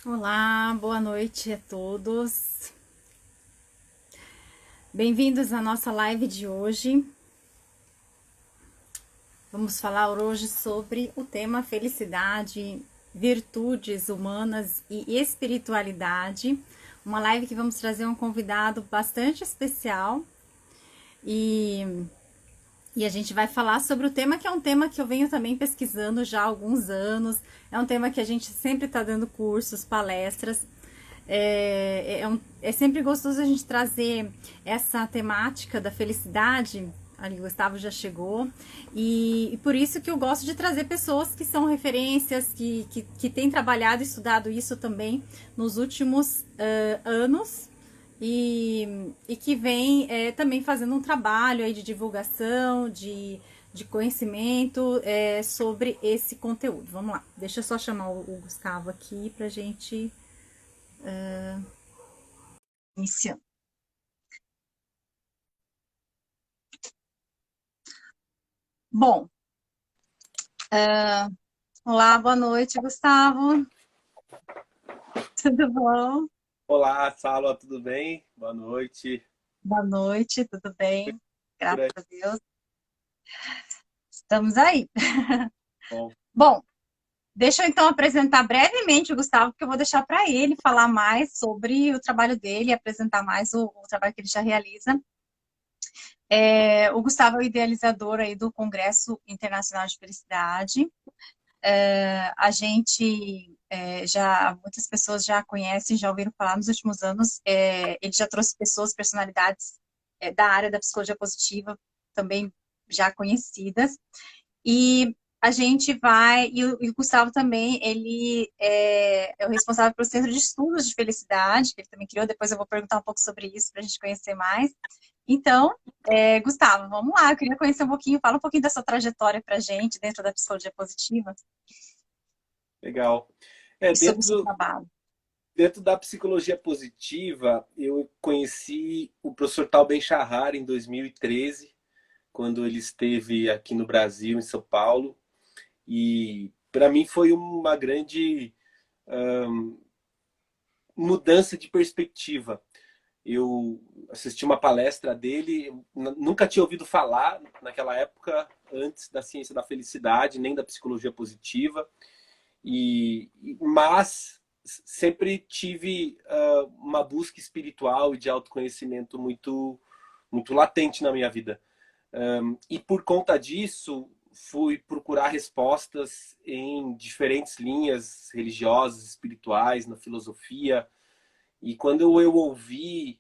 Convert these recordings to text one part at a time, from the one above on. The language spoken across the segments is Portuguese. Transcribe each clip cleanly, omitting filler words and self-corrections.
Olá, boa noite a todos. Bem-vindos à nossa live de hoje. Vamos falar hoje sobre o tema felicidade, virtudes humanas e espiritualidade. Uma live que vamos trazer um convidado bastante especial e a gente vai falar sobre o tema que é um tema que eu venho também pesquisando já há alguns anos. É um tema que a gente sempre está dando cursos, palestras. É sempre gostoso a gente trazer essa temática da felicidade. Ali o Gustavo já chegou. E por isso que eu gosto de trazer pessoas que são referências, que têm trabalhado e estudado isso também nos últimos anos e que vem também fazendo um trabalho aí de divulgação, de conhecimento sobre esse conteúdo. Vamos lá, deixa eu só chamar o Gustavo aqui para a gente iniciar. Bom, olá, boa noite, Gustavo. Tudo bom? Olá, Sala, tudo bem? Boa noite. Boa noite, tudo bem? Por Graças aí, a Deus. Estamos aí. bom. Bom, deixa eu então apresentar brevemente o Gustavo, porque eu vou deixar para ele falar mais sobre o trabalho dele, apresentar mais o trabalho que ele já realiza. O Gustavo é o idealizador aí do Congresso Internacional de Felicidade. A gente muitas pessoas já conhecem, já ouviram falar nos últimos anos. Ele já trouxe pessoas, personalidades da área da psicologia positiva, também já conhecidas. E a gente vai, e o Gustavo também, ele é o responsável pelo Centro de Estudos de Felicidade, que ele também criou, depois eu vou perguntar um pouco sobre isso para a gente conhecer mais. Então, Gustavo, vamos lá, eu queria conhecer um pouquinho, fala um pouquinho da sua trajetória para a gente dentro da psicologia positiva Legal. É, e sobre o seu dentro, trabalho. dentro da psicologia positiva, eu conheci o professor Tal Ben-Shahar em 2013, quando ele esteve aqui no Brasil, em São Paulo. E para mim foi uma grande mudança de perspectiva. Eu assisti uma palestra dele, nunca tinha ouvido falar naquela época, antes da ciência da felicidade, nem da psicologia positiva. Mas sempre tive uma busca espiritual e de autoconhecimento muito latente na minha vida. E por conta disso, fui procurar respostas em diferentes linhas religiosas, espirituais, na filosofia. E quando eu ouvi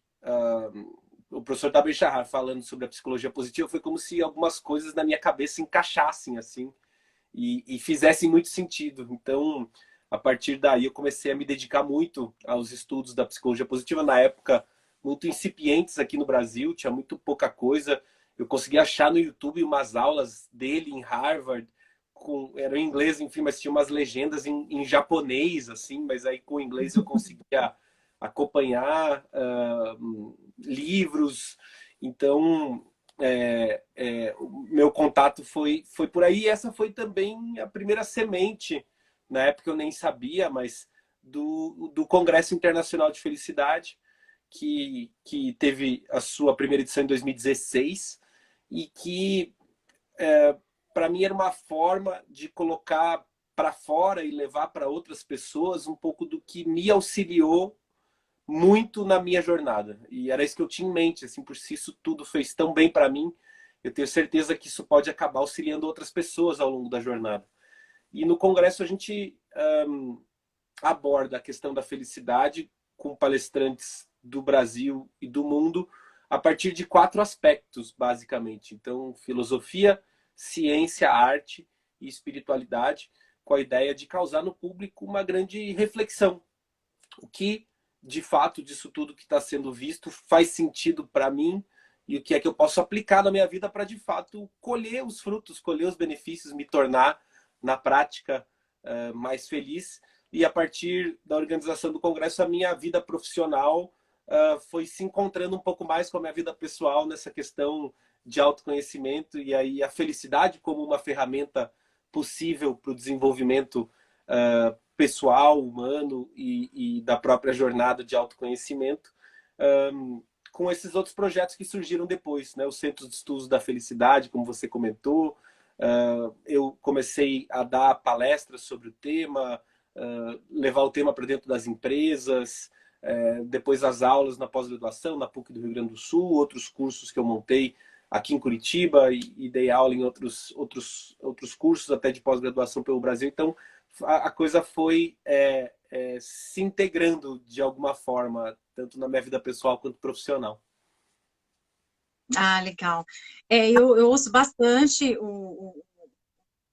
o professor Taber Shahar falando sobre a psicologia positiva, foi como se algumas coisas na minha cabeça encaixassem assim e fizessem muito sentido. Então, a partir daí, eu comecei a me dedicar muito aos estudos da psicologia positiva. Na época, muito incipientes aqui no Brasil, tinha muito pouca coisa. Eu consegui achar no YouTube umas aulas dele em Harvard, era em inglês, enfim, mas tinha umas legendas em japonês, assim, mas aí com o inglês eu conseguia acompanhar livros. Então, o meu contato foi por aí. E essa foi também a primeira semente, na época eu nem sabia, mas do Congresso Internacional de Felicidade, que teve a sua primeira edição em 2016 e que, para mim, era uma forma de colocar para fora e levar para outras pessoas um pouco do que me auxiliou muito na minha jornada. E era isso que eu tinha em mente, assim, por si isso tudo fez tão bem para mim, eu tenho certeza que isso pode acabar auxiliando outras pessoas ao longo da jornada. E no congresso a gente aborda a questão da felicidade com palestrantes do Brasil e do mundo a partir de 4 aspectos, basicamente. Então, filosofia, ciência, arte e espiritualidade, com a ideia de causar no público uma grande reflexão. O que de fato disso tudo que está sendo visto faz sentido para mim e o que é que eu posso aplicar na minha vida para de fato colher os frutos, colher os benefícios, me tornar na prática mais feliz. E a partir da organização do congresso, a minha vida profissional foi se encontrando um pouco mais com a minha vida pessoal nessa questão de autoconhecimento e aí a felicidade como uma ferramenta possível para o desenvolvimento pessoal, humano e da própria jornada de autoconhecimento, com esses outros projetos que surgiram depois, né? O Centro de Estudos da Felicidade, como você comentou, eu comecei a dar palestras sobre o tema, levar o tema para dentro das empresas, depois as aulas na pós-graduação, na PUC do Rio Grande do Sul, outros cursos que eu montei aqui em Curitiba e dei aula em outros cursos até de pós-graduação pelo Brasil. Então, a coisa foi se integrando de alguma forma, tanto na minha vida pessoal quanto profissional. Ah, legal. Eu ouço bastante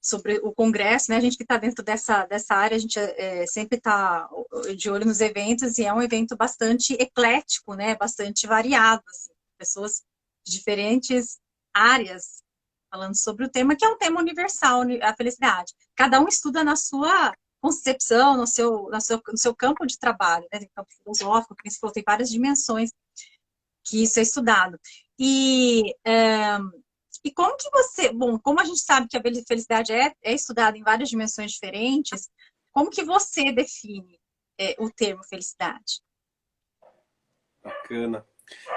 sobre o congresso, né? A gente que está dentro dessa área, a gente sempre está de olho nos eventos, e é um evento bastante eclético, né? Bastante variado, assim, pessoas de diferentes áreas falando sobre o tema, que é um tema universal, a felicidade. Cada um estuda na sua concepção, no seu campo de trabalho, né? No campo filosófico, que você falou, tem várias dimensões que isso é estudado. E como que você... Bom, como a gente sabe que a felicidade é estudada em várias dimensões diferentes, como que você define o termo felicidade? Bacana.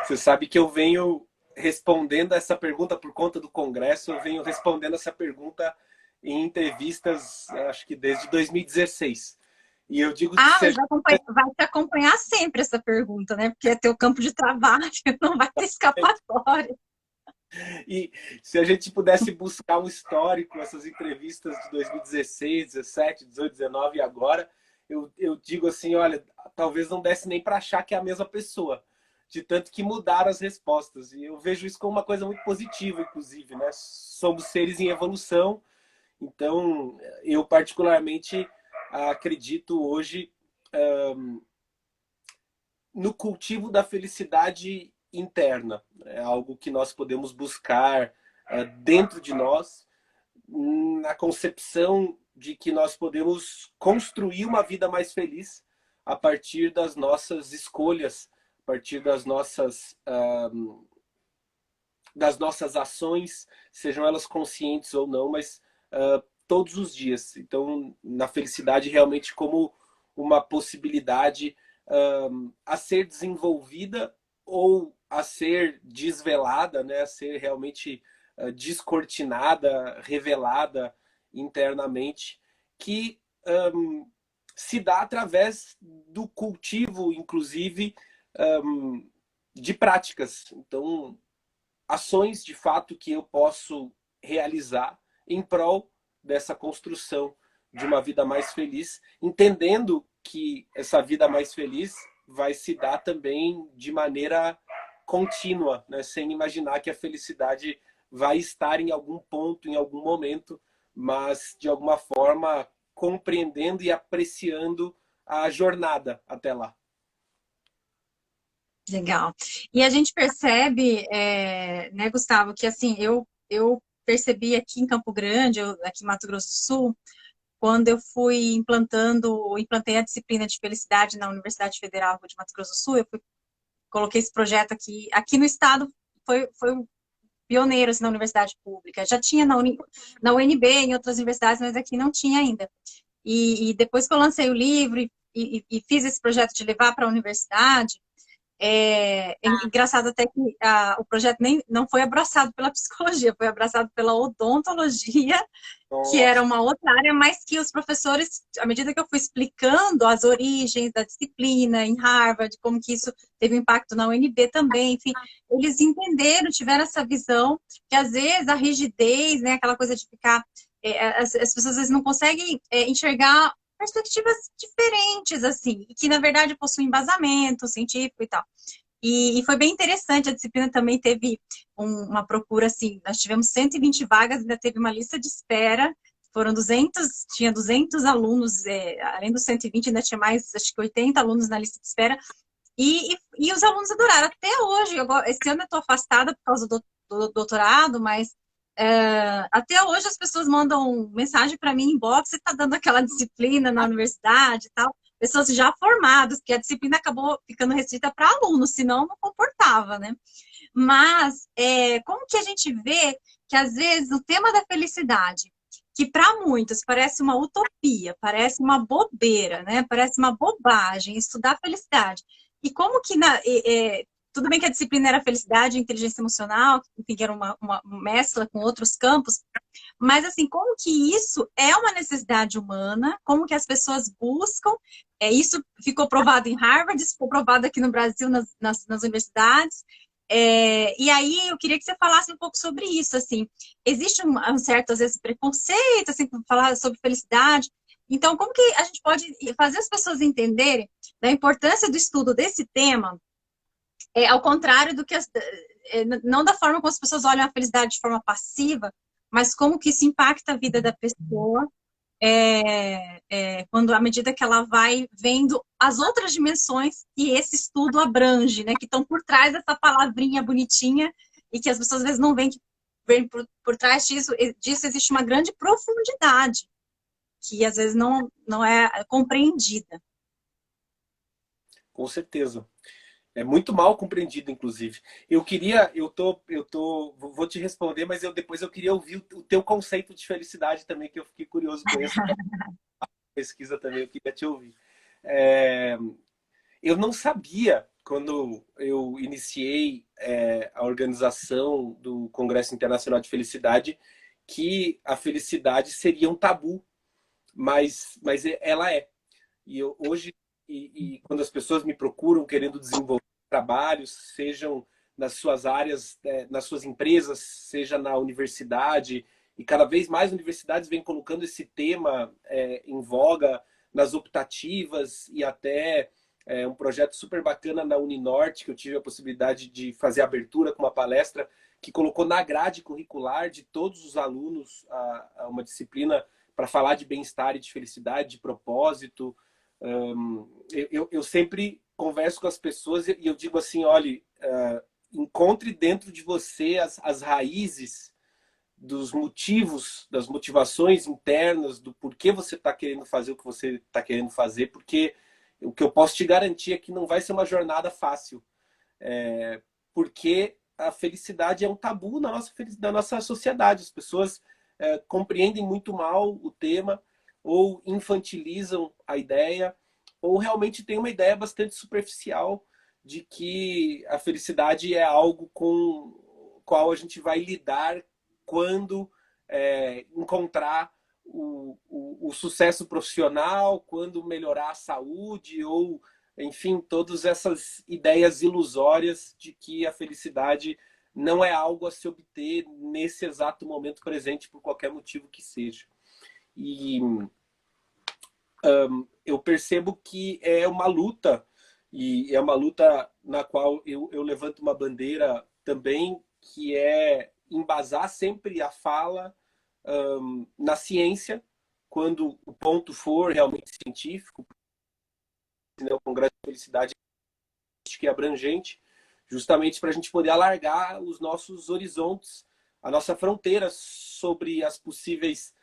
Você sabe que eu venho respondendo essa pergunta por conta do Congresso, eu venho respondendo essa pergunta em entrevistas, acho que desde 2016. E eu digo que Mas vai te acompanhar sempre essa pergunta, né? Porque é teu campo de trabalho, não vai ter escapatória. e se a gente pudesse buscar um histórico, essas entrevistas de 2016, 17, 18, 19 e agora, eu digo assim, olha, talvez não desse nem para achar que é a mesma pessoa, de tanto que mudaram as respostas. E eu vejo isso como uma coisa muito positiva, inclusive, né? Somos seres em evolução, então eu particularmente acredito hoje no cultivo da felicidade interna. É algo que nós podemos buscar dentro de nós, na concepção de que nós podemos construir uma vida mais feliz a partir das nossas escolhas, a partir das nossas ações, sejam elas conscientes ou não, mas todos os dias. Então, na felicidade realmente como uma possibilidade a ser desenvolvida ou a ser desvelada, né? A ser realmente descortinada, revelada internamente, que se dá através do cultivo, inclusive, de práticas. Então, ações de fato que eu posso realizar em prol dessa construção de uma vida mais feliz, entendendo que essa vida mais feliz vai se dar também de maneira contínua, né? Sem imaginar que a felicidade vai estar em algum ponto, em algum momento, mas de alguma forma compreendendo e apreciando a jornada até lá. Legal. E a gente percebe, né, Gustavo, que assim, eu percebi aqui em Campo Grande, aqui em Mato Grosso do Sul, quando eu implantei a disciplina de felicidade na Universidade Federal de Mato Grosso do Sul, coloquei esse projeto aqui no estado, foi um pioneiro assim, na universidade pública. Já tinha na UNB, em outras universidades, mas aqui não tinha ainda. E depois que eu lancei o livro e fiz esse projeto de levar para a universidade, é engraçado até que o projeto não foi abraçado pela psicologia, foi abraçado pela odontologia, que era Nossa. uma outra área, mas que os professores, à medida que eu fui explicando as origens da disciplina em Harvard, como que isso teve impacto na UNB também, enfim, eles entenderam, tiveram essa visão, que às vezes a rigidez, né, aquela coisa de ficar, as pessoas às vezes não conseguem enxergar perspectivas diferentes, assim, e que na verdade possuem embasamento científico e tal. E foi bem interessante, a disciplina também teve uma procura, assim, nós tivemos 120 vagas, ainda teve uma lista de espera, tinha 200 alunos, além dos 120 ainda tinha mais, acho que 80 alunos na lista de espera, e os alunos adoraram, até hoje, esse ano eu estou afastada por causa do doutorado, mas até hoje as pessoas mandam mensagem para mim, inbox, você está dando aquela disciplina na universidade e tal, pessoas já formadas, que a disciplina acabou ficando restrita para alunos, senão não comportava, né? Mas como que a gente vê que às vezes o tema da felicidade, que para muitos parece uma utopia, parece uma bobeira, né? Parece uma bobagem estudar felicidade. E como que tudo bem que a disciplina era felicidade e inteligência emocional, enfim, que era uma mescla com outros campos, mas assim, como que isso é uma necessidade humana, como que as pessoas buscam, isso ficou provado em Harvard, isso ficou provado aqui no Brasil, nas universidades, e aí eu queria que você falasse um pouco sobre isso, assim, existe um certo, às vezes, preconceito, assim, por falar sobre felicidade, então como que a gente pode fazer as pessoas entenderem da importância do estudo desse tema, ao contrário do que não da forma como as pessoas olham a felicidade de forma passiva, mas como que isso impacta a vida da pessoa quando, à medida que ela vai vendo as outras dimensões que esse estudo abrange, né, que estão por trás dessa palavrinha bonitinha e que as pessoas às vezes não veem que vem por trás disso existe uma grande profundidade que às vezes não é compreendida. Com certeza. É muito mal compreendido, inclusive. Vou te responder, mas depois eu queria ouvir o teu conceito de felicidade também, que eu fiquei curioso com essa pesquisa também, eu queria te ouvir. É, eu não sabia, quando eu iniciei a organização do Congresso Internacional de Felicidade, que a felicidade seria um tabu, mas ela é. Hoje, quando as pessoas me procuram querendo desenvolver trabalhos, sejam nas suas áreas, nas suas empresas, seja na universidade, e cada vez mais universidades vêm colocando esse tema em voga nas optativas e até um projeto super bacana na Uninorte, que eu tive a possibilidade de fazer a abertura com uma palestra que colocou na grade curricular de todos os alunos uma disciplina para falar de bem-estar e de felicidade, de propósito. Eu sempre converso com as pessoas e eu digo assim, olhe, encontre dentro de você as raízes dos motivos, das motivações internas, do porquê você está querendo fazer o que você está querendo fazer, porque o que eu posso te garantir é que não vai ser uma jornada fácil, porque a felicidade é um tabu na nossa sociedade. As pessoas compreendem muito mal o tema, ou infantilizam a ideia, ou realmente têm uma ideia bastante superficial de que a felicidade é algo com o qual a gente vai lidar quando encontrar o sucesso profissional, quando melhorar a saúde, ou, enfim, todas essas ideias ilusórias de que a felicidade não é algo a se obter nesse exato momento presente, por qualquer motivo que seja. E eu percebo que é uma luta, e é uma luta na qual eu levanto uma bandeira também, que é embasar sempre a fala na ciência, quando o ponto for realmente científico, né, o Congresso de Felicidade que é abrangente, justamente para a gente poder alargar os nossos horizontes, a nossa fronteira sobre as possíveis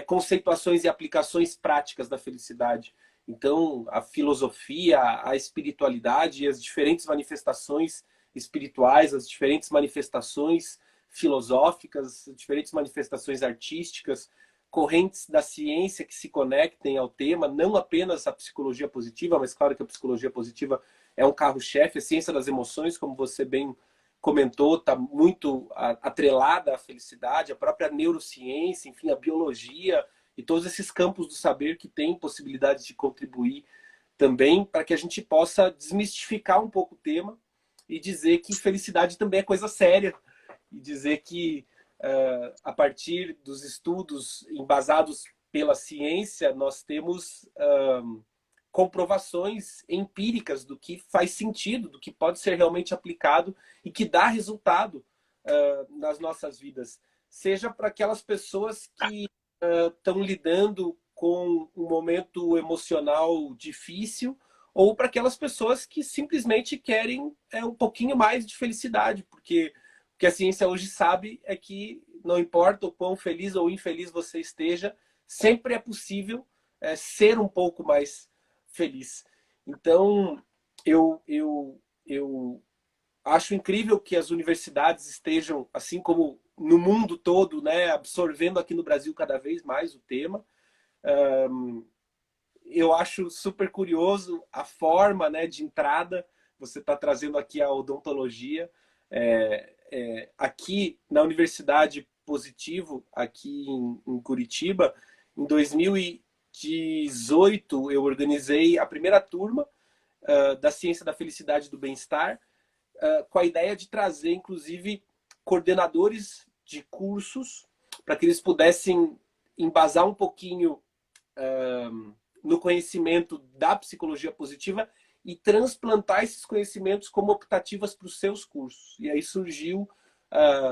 conceituações e aplicações práticas da felicidade. Então, a filosofia, a espiritualidade e as diferentes manifestações espirituais, as diferentes manifestações filosóficas, as diferentes manifestações artísticas, correntes da ciência que se conectem ao tema, não apenas a psicologia positiva, mas claro que a psicologia positiva é um carro-chefe, a ciência das emoções, como você bem comentou, está muito atrelada à felicidade, a própria neurociência, enfim, a biologia e todos esses campos do saber que têm possibilidade de contribuir também para que a gente possa desmistificar um pouco o tema e dizer que felicidade também é coisa séria, e dizer que a partir dos estudos embasados pela ciência, nós temos comprovações empíricas do que faz sentido, do que pode ser realmente aplicado e que dá resultado nas nossas vidas. Seja para aquelas pessoas que estão lidando com um momento emocional difícil, ou para aquelas pessoas que simplesmente querem um pouquinho mais de felicidade, porque o que a ciência hoje sabe é que não importa o quão feliz ou infeliz você esteja, sempre é possível ser um pouco mais feliz. Então, eu acho incrível que as universidades estejam, assim como no mundo todo, né, absorvendo aqui no Brasil cada vez mais o tema. Eu acho super curioso a forma, né, de entrada. Você está trazendo aqui a odontologia. Aqui na Universidade Positivo, aqui em Curitiba, em 2018, eu organizei a primeira turma da Ciência da Felicidade e do Bem-Estar, com a ideia de trazer, inclusive, coordenadores de cursos para que eles pudessem embasar um pouquinho no conhecimento da psicologia positiva e transplantar esses conhecimentos como optativas para os seus cursos. E aí surgiu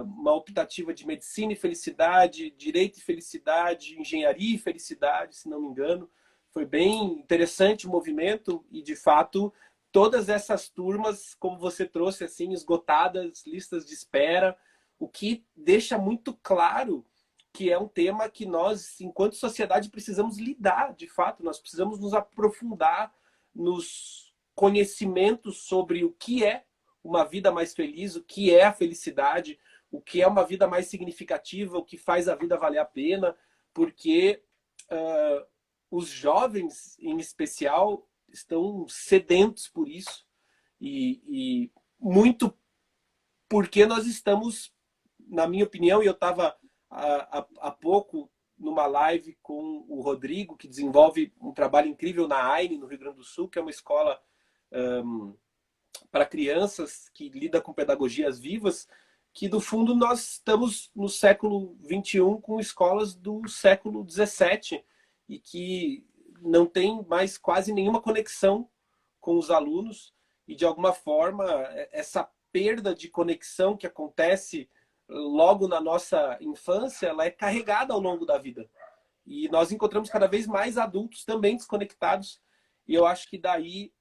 uma optativa de medicina e felicidade, direito e felicidade, engenharia e felicidade, se não me engano. Foi bem interessante o movimento e, de fato, todas essas turmas, como você trouxe, assim, esgotadas, listas de espera, o que deixa muito claro que é um tema que nós, enquanto sociedade, precisamos lidar, de fato. Nós precisamos nos aprofundar nos conhecimentos sobre o que é uma vida mais feliz, o que é a felicidade, o que é uma vida mais significativa, o que faz a vida valer a pena, porque os jovens, em especial, estão sedentos por isso. E muito porque nós estamos, na minha opinião, e eu estava há pouco numa live com o Rodrigo, que desenvolve um trabalho incrível na AINE, no Rio Grande do Sul, que é uma escola para crianças que lida com pedagogias vivas, que, no fundo, nós estamos no século XXI com escolas do século XVII e que não tem mais quase nenhuma conexão com os alunos e, de alguma forma, essa perda de conexão que acontece logo na nossa infância, ela é carregada ao longo da vida. E nós encontramos cada vez mais adultos também desconectados. E eu acho que daí,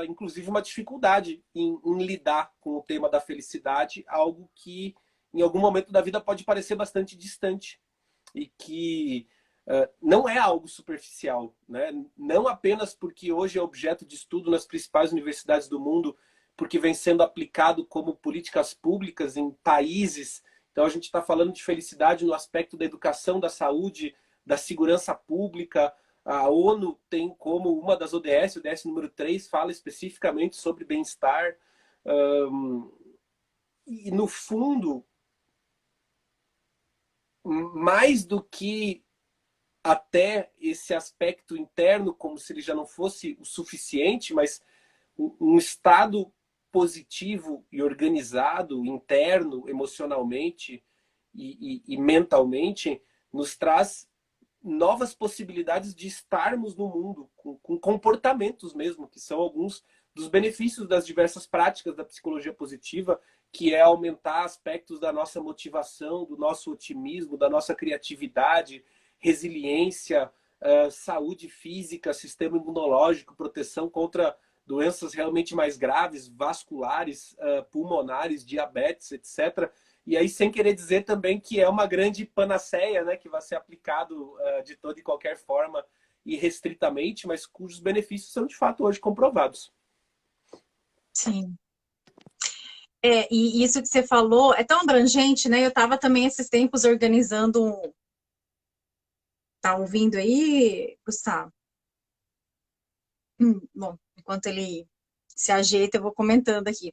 inclusive, uma dificuldade em lidar com o tema da felicidade, algo que em algum momento da vida pode parecer bastante distante e que não é algo superficial, né? Não apenas porque hoje é objeto de estudo nas principais universidades do mundo, porque vem sendo aplicado como políticas públicas em países. Então a gente está falando de felicidade no aspecto da educação, da saúde, da segurança pública. A ONU tem como uma das ODS, o ODS número 3, fala especificamente sobre bem-estar. E no fundo, mais do que até esse aspecto interno, como se ele já não fosse o suficiente, mas um estado positivo e organizado, interno, emocionalmente e mentalmente, nos traz novas possibilidades de estarmos no mundo, com comportamentos mesmo, que são alguns dos benefícios das diversas práticas da psicologia positiva, que é aumentar aspectos da nossa motivação, do nosso otimismo, da nossa criatividade, resiliência, saúde física, sistema imunológico, proteção contra doenças realmente mais graves, vasculares, pulmonares, diabetes, etc. E aí, sem querer dizer também que é uma grande panaceia, né, que vai ser aplicado de toda e qualquer forma e restritamente, mas cujos benefícios são de fato hoje comprovados. Sim. E isso que você falou é tão abrangente, né? Eu estava também esses tempos organizando. Tá ouvindo aí, Gustavo? Bom, enquanto ele se ajeita, eu vou comentando aqui.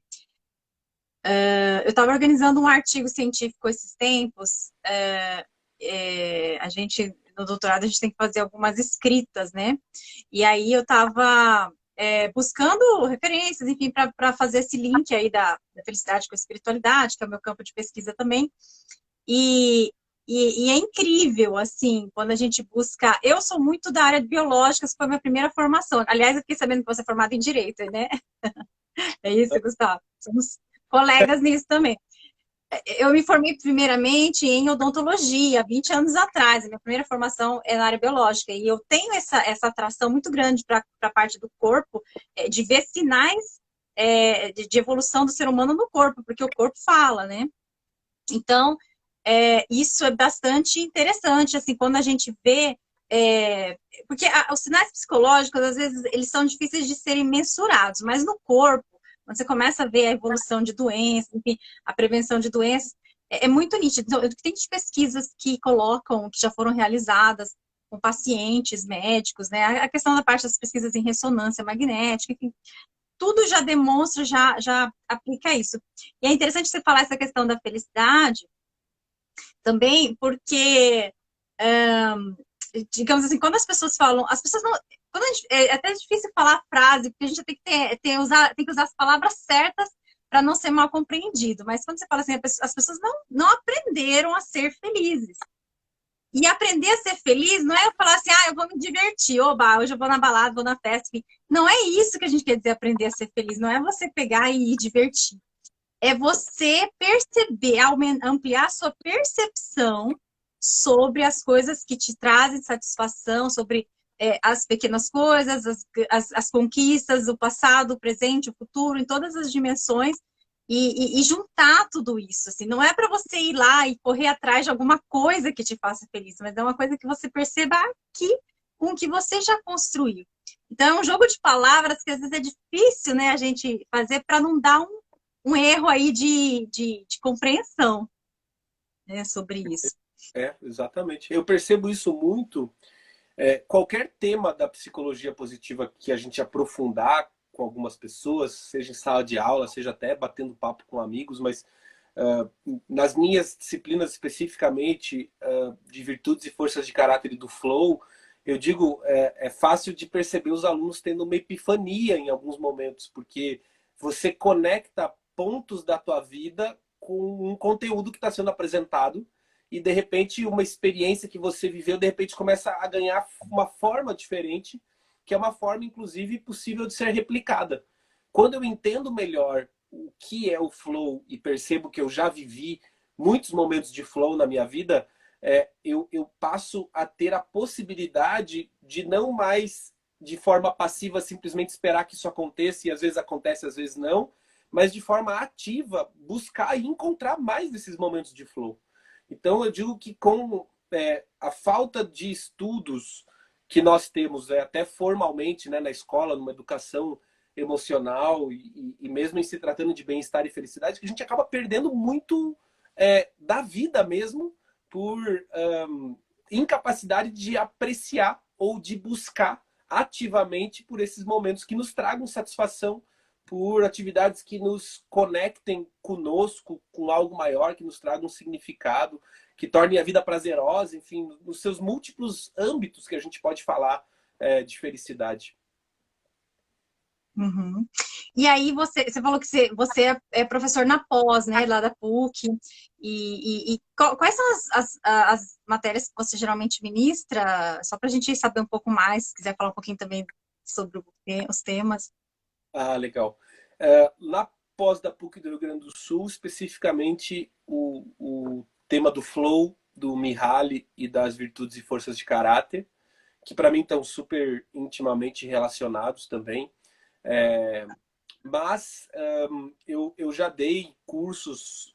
Eu estava organizando um artigo científico esses tempos. A gente, no doutorado, a gente tem que fazer algumas escritas, né? E aí eu estava buscando referências, enfim, para fazer esse link aí da felicidade com a espiritualidade, que é o meu campo de pesquisa também. E é incrível, assim, quando a gente busca... Eu sou muito da área de biológicas, foi a minha primeira formação. Aliás, eu fiquei sabendo que você é formada em Direito, né? É isso, Gustavo? Somos colegas nisso também. Eu me formei primeiramente em odontologia, 20 anos atrás. A minha primeira formação é na área biológica. E eu tenho essa atração muito grande para a parte do corpo, de ver sinais de evolução do ser humano no corpo, porque o corpo fala, né? Então, isso é bastante interessante, assim, quando a gente vê... porque os sinais psicológicos, às vezes, eles são difíceis de serem mensurados, mas no corpo, quando você começa a ver a evolução de doenças, enfim, a prevenção de doenças, é muito nítido. Então, tem de pesquisas que colocam, que já foram realizadas com pacientes, médicos, né? A questão da parte das pesquisas em ressonância magnética, enfim, tudo já demonstra, já aplica isso. E é interessante você falar essa questão da felicidade também, porque, digamos assim, quando as pessoas falam, as pessoas não. É até difícil falar a frase, porque a gente tem que, tem que usar as palavras certas para não ser mal compreendido. Mas quando você fala assim, as pessoas não aprenderam a ser felizes. E aprender a ser feliz não é eu falar assim, eu vou me divertir, oba, hoje eu vou na balada, vou na festa. Enfim. Não é isso que a gente quer dizer aprender a ser feliz, não é você pegar e ir divertir. É você perceber, ampliar a sua percepção sobre as coisas que te trazem satisfação, sobre as pequenas coisas, as conquistas, o passado, o presente, o futuro, em todas as dimensões, e juntar tudo isso. Assim, não é para você ir lá e correr atrás de alguma coisa que te faça feliz, mas é uma coisa que você perceba aqui com o que você já construiu. Então, é um jogo de palavras que às vezes é difícil, né, a gente fazer para não dar um erro aí de compreensão, né, sobre isso. Exatamente. Eu percebo isso muito. Qualquer tema da psicologia positiva que a gente aprofundar com algumas pessoas, seja em sala de aula, seja até batendo papo com amigos, mas nas minhas disciplinas especificamente de virtudes e forças de caráter e do flow, eu digo, é fácil de perceber os alunos tendo uma epifania em alguns momentos, porque você conecta pontos da tua vida com um conteúdo que está sendo apresentado e de repente uma experiência que você viveu de repente começa a ganhar uma forma diferente, que é uma forma inclusive possível de ser replicada. Quando eu entendo melhor o que é o flow e percebo que eu já vivi muitos momentos de flow na minha vida, eu passo a ter a possibilidade de não mais de forma passiva simplesmente esperar que isso aconteça, e às vezes acontece, às vezes não, mas de forma ativa buscar e encontrar mais desses momentos de flow. Então eu digo que com a falta de estudos que nós temos até formalmente, né, na escola, numa educação emocional e mesmo em se tratando de bem-estar e felicidade, que a gente acaba perdendo muito da vida mesmo por incapacidade de apreciar ou de buscar ativamente por esses momentos que nos tragam satisfação, por atividades que nos conectem conosco, com algo maior, que nos tragam um significado, que tornem a vida prazerosa, enfim, nos seus múltiplos âmbitos que a gente pode falar de felicidade. Uhum. E aí você falou que você é professor na pós, né, lá da PUC, quais são as matérias que você geralmente ministra? Só para a gente saber um pouco mais, se quiser falar um pouquinho também sobre os temas. Ah, legal. Na pós da PUC do Rio Grande do Sul, especificamente o tema do flow, do Mihaly e das virtudes e forças de caráter, que para mim estão super intimamente relacionados também. Mas eu já dei cursos,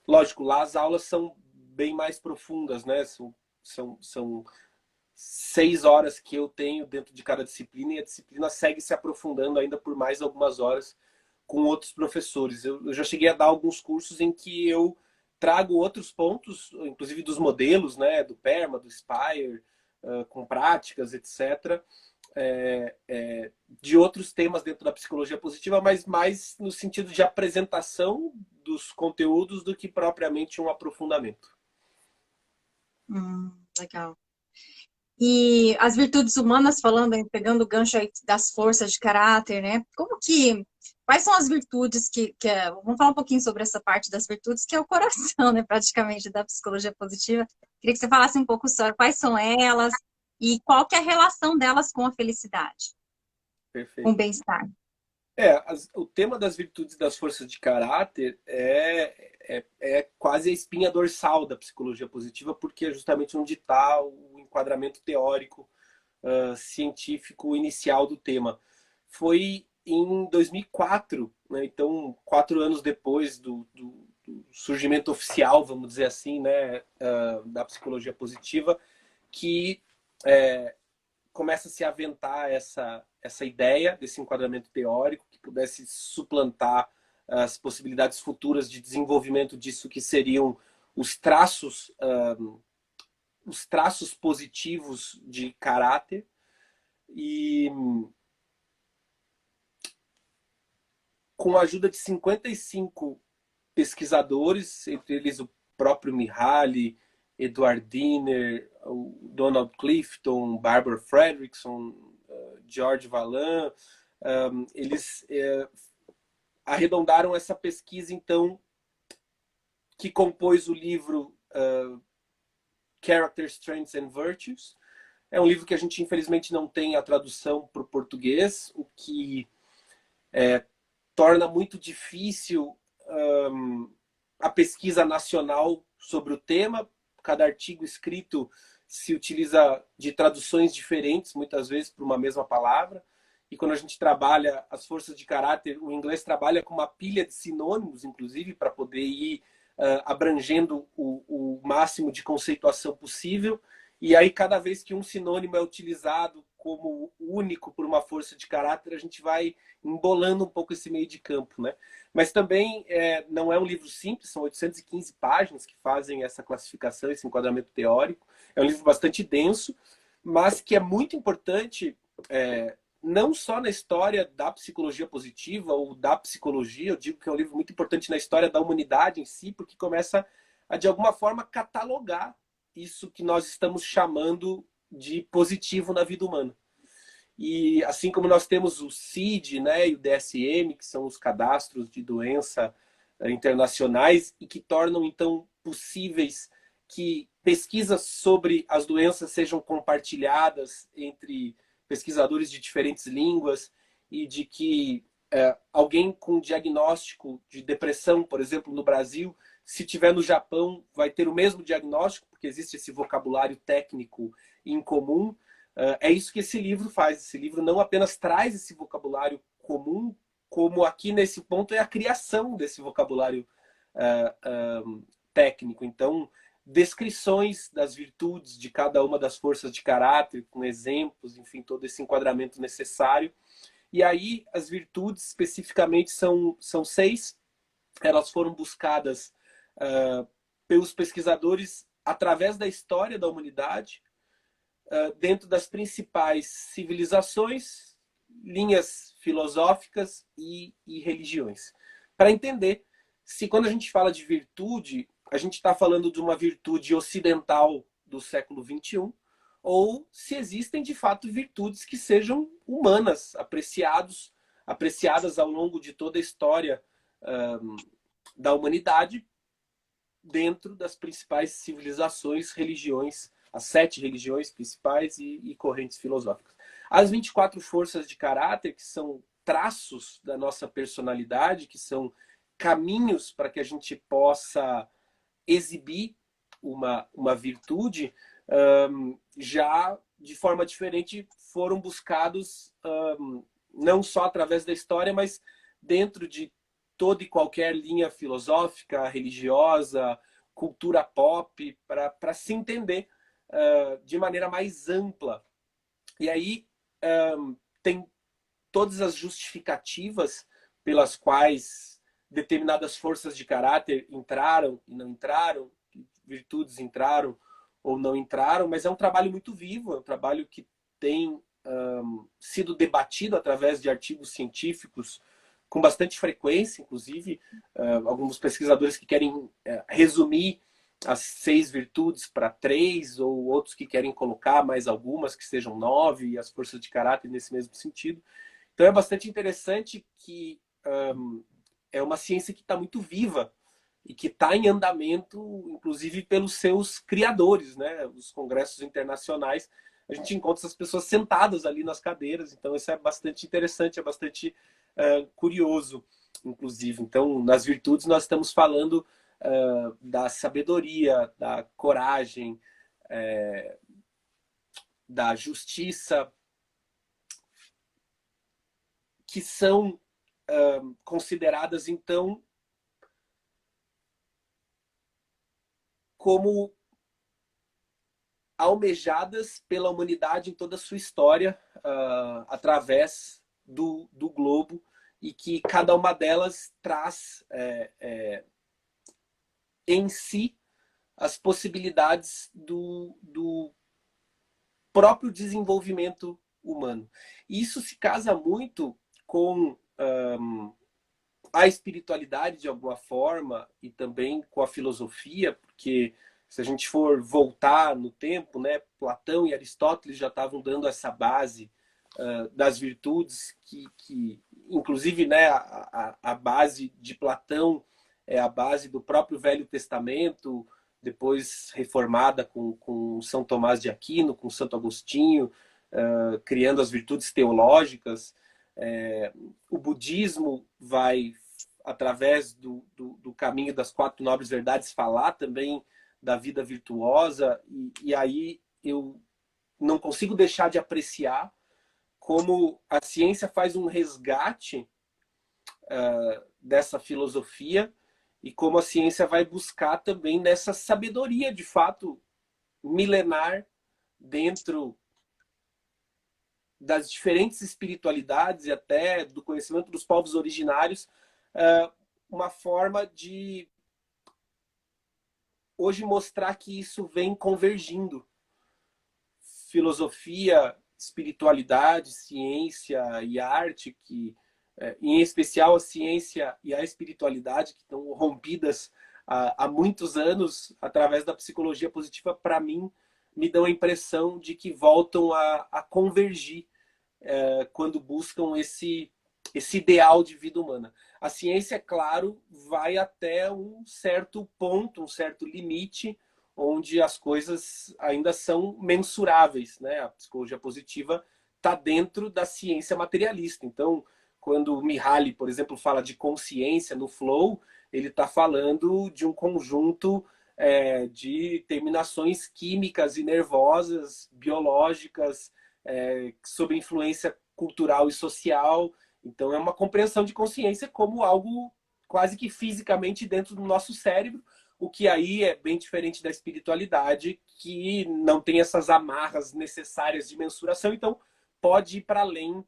lógico, lá as aulas são bem mais profundas, né? São 6 horas que eu tenho dentro de cada disciplina e a disciplina segue se aprofundando ainda por mais algumas horas com outros professores. Eu já cheguei a dar alguns cursos em que eu trago outros pontos, inclusive dos modelos, né, do PERMA, do SPIRE, com práticas, etc., de outros temas dentro da psicologia positiva, mas mais no sentido de apresentação dos conteúdos do que propriamente um aprofundamento. Legal. E as virtudes humanas, falando, pegando o gancho aí das forças de caráter, né? Quais são as virtudes vamos falar um pouquinho sobre essa parte das virtudes, que é o coração, né, praticamente, da psicologia positiva. Queria que você falasse um pouco sobre quais são elas e qual que é a relação delas com a felicidade, com o Perfeito. bem-estar. O tema das virtudes e das forças de caráter é quase a espinha dorsal da psicologia positiva, porque é justamente onde está o enquadramento teórico, científico inicial do tema. Foi em 2004, né, então 4 anos depois do surgimento oficial, vamos dizer assim, né, da psicologia positiva, que começa a se aventar essa ideia desse enquadramento teórico que pudesse suplantar as possibilidades futuras de desenvolvimento disso, que seriam os traços positivos de caráter. E com a ajuda de 55 pesquisadores, entre eles o próprio Mihaly, Edward Diener, o Donald Clifton, Barbara Fredrickson, George Valin, eles arredondaram essa pesquisa, então, que compôs o livro Character, Strengths and Virtues. É um livro que a gente, infelizmente, não tem a tradução para o português, o que torna muito difícil a pesquisa nacional sobre o tema. Cada artigo escrito se utiliza de traduções diferentes, muitas vezes, para uma mesma palavra. E quando a gente trabalha as forças de caráter, o inglês trabalha com uma pilha de sinônimos, inclusive, para poder ir abrangendo o máximo de conceituação possível. E aí, cada vez que um sinônimo é utilizado como único por uma força de caráter, a gente vai embolando um pouco esse meio de campo, né? Mas também não é um livro simples, são 815 páginas que fazem essa classificação, esse enquadramento teórico. É um livro bastante denso, mas que é muito importante, não só na história da psicologia positiva ou da psicologia. Eu digo que é um livro muito importante na história da humanidade em si, porque começa a, de alguma forma, catalogar isso que nós estamos chamando de positivo na vida humana. E assim como nós temos o CID, né, e o DSM, que são os cadastros de doença internacionais, e que tornam, então, possíveis que pesquisas sobre as doenças sejam compartilhadas entre pesquisadores de diferentes línguas, e de que alguém com diagnóstico de depressão, por exemplo, no Brasil, se tiver no Japão, vai ter o mesmo diagnóstico, porque existe esse vocabulário técnico em comum. É isso que esse livro faz. Esse livro não apenas traz esse vocabulário comum, como aqui nesse ponto é a criação desse vocabulário técnico. Então, descrições das virtudes de cada uma das forças de caráter, com exemplos, enfim, todo esse enquadramento necessário. E aí, as virtudes especificamente são 6. Elas foram buscadas pelos pesquisadores através da história da humanidade, dentro das principais civilizações, linhas filosóficas e religiões. Para entender se, quando a gente fala de virtude, a gente está falando de uma virtude ocidental do século XXI, ou se existem de fato virtudes que sejam humanas, apreciadas ao longo de toda a história da humanidade, dentro das principais civilizações, religiões, as 7 religiões principais e correntes filosóficas. As 24 forças de caráter, que são traços da nossa personalidade, que são caminhos para que a gente possa exibir uma virtude, já de forma diferente foram buscados, não só através da história, mas dentro de toda e qualquer linha filosófica, religiosa, cultura pop, para se entender de maneira mais ampla. E aí tem todas as justificativas pelas quais determinadas forças de caráter entraram e não entraram, virtudes entraram ou não entraram, mas é um trabalho muito vivo, é um trabalho que tem sido debatido através de artigos científicos com bastante frequência, inclusive alguns pesquisadores que querem resumir as 6 virtudes para 3, ou outros que querem colocar mais algumas, que sejam 9, e as forças de caráter nesse mesmo sentido. Então é bastante interessante que é uma ciência que está muito viva e que está em andamento, inclusive pelos seus criadores, né? Os congressos internacionais, a gente encontra essas pessoas sentadas ali nas cadeiras, então isso é bastante interessante, é bastante curioso, inclusive. Então, nas virtudes nós estamos falando da sabedoria, da coragem, da justiça, que são consideradas, então, como almejadas pela humanidade em toda a sua história, através do globo, e que cada uma delas traz em si as possibilidades do próprio desenvolvimento humano. E isso se casa muito com a espiritualidade, de alguma forma, e também com a filosofia, porque se a gente for voltar no tempo, né, Platão e Aristóteles já estavam dando essa base das virtudes, que inclusive, né, a base de Platão é a base do próprio Velho Testamento, depois reformada com São Tomás de Aquino, com Santo Agostinho, criando as virtudes teológicas. O budismo vai, através do caminho das 4 nobres verdades, falar também da vida virtuosa, e aí eu não consigo deixar de apreciar como a ciência faz um resgate dessa filosofia e como a ciência vai buscar também nessa sabedoria, de fato, milenar dentro das diferentes espiritualidades e até do conhecimento dos povos originários, uma forma de hoje mostrar que isso vem convergindo. Filosofia, espiritualidade, ciência e arte, que em especial a ciência e a espiritualidade, que estão rompidas há muitos anos através da psicologia positiva, para mim, me dão a impressão de que voltam a convergir quando buscam esse ideal de vida humana. A ciência, é claro, vai até um certo ponto, um certo limite, onde as coisas ainda são mensuráveis, né? A psicologia positiva está dentro da ciência materialista. Então, quando o Mihaly, por exemplo, fala de consciência no flow, ele está falando de um conjunto de terminações químicas e nervosas, biológicas, sob influência cultural e social. Então, é uma compreensão de consciência como algo quase que fisicamente dentro do nosso cérebro, o que aí é bem diferente da espiritualidade, que não tem essas amarras necessárias de mensuração, então pode ir para além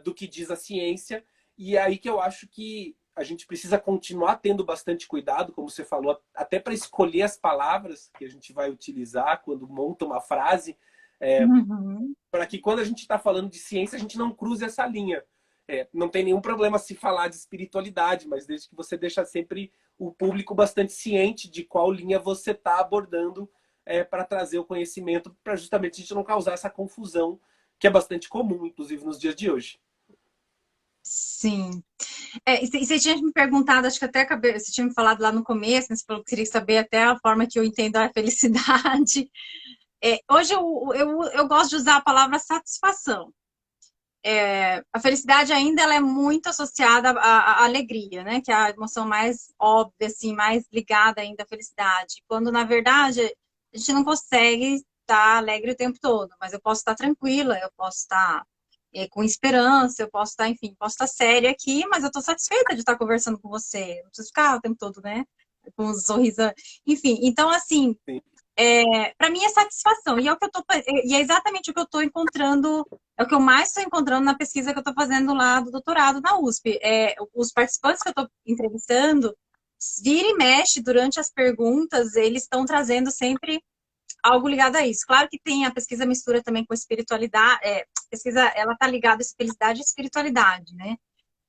do que diz a ciência. E é aí que eu acho que a gente precisa continuar tendo bastante cuidado, como você falou, até para escolher as palavras que a gente vai utilizar quando monta uma frase, para que quando a gente está falando de ciência, a gente não cruze essa linha. Não tem nenhum problema se falar de espiritualidade, mas desde que você deixa sempre o público bastante ciente de qual linha você está abordando para trazer o conhecimento, para justamente a gente não causar essa confusão, que é bastante comum, inclusive, nos dias de hoje. Sim. E você tinha me perguntado, acho que até você tinha me falado lá no começo, né, você falou que queria saber até a forma que eu entendo a felicidade. Hoje eu gosto de usar a palavra satisfação. A felicidade ainda ela é muito associada à alegria, né? Que é a emoção mais óbvia, assim, mais ligada ainda à felicidade. Quando, na verdade, a gente não consegue estar alegre o tempo todo, mas eu posso estar tranquila, eu posso estar com esperança, eu posso estar, enfim, posso estar séria aqui, mas eu estou satisfeita de estar conversando com você. Não preciso ficar o tempo todo, né? Com um sorriso. Enfim, então, assim, Sim. Para mim é satisfação. E é exatamente o que eu estou encontrando, é o que eu mais estou encontrando na pesquisa que eu estou fazendo lá do doutorado na USP. Os participantes que eu estou entrevistando, vira e mexe durante as perguntas, eles estão trazendo sempre algo ligado a isso. Claro que tem a pesquisa mistura também com espiritualidade, pesquisa ela está ligada à felicidade e espiritualidade, né?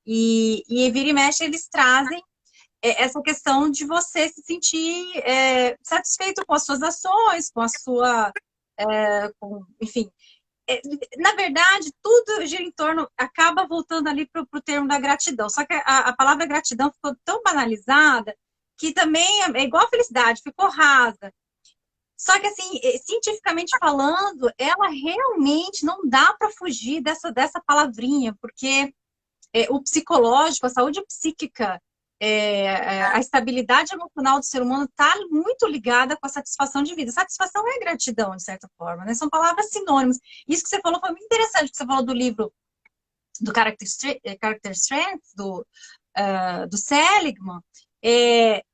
E vira e mexe eles trazem essa questão de você se sentir satisfeito com as suas ações, com a sua, enfim. Na verdade, tudo gira em torno, acaba voltando ali para o termo da gratidão. Só que a palavra gratidão ficou tão banalizada que também é igual a felicidade, ficou rasa. Só que, assim, cientificamente falando, ela realmente não dá para fugir dessa palavrinha, porque o psicológico, a saúde psíquica, a estabilidade emocional do ser humano está muito ligada com a satisfação de vida. Satisfação é gratidão, de certa forma, né? São palavras sinônimas. Isso que você falou foi muito interessante, que você falou do livro do Character Strength, do Seligman.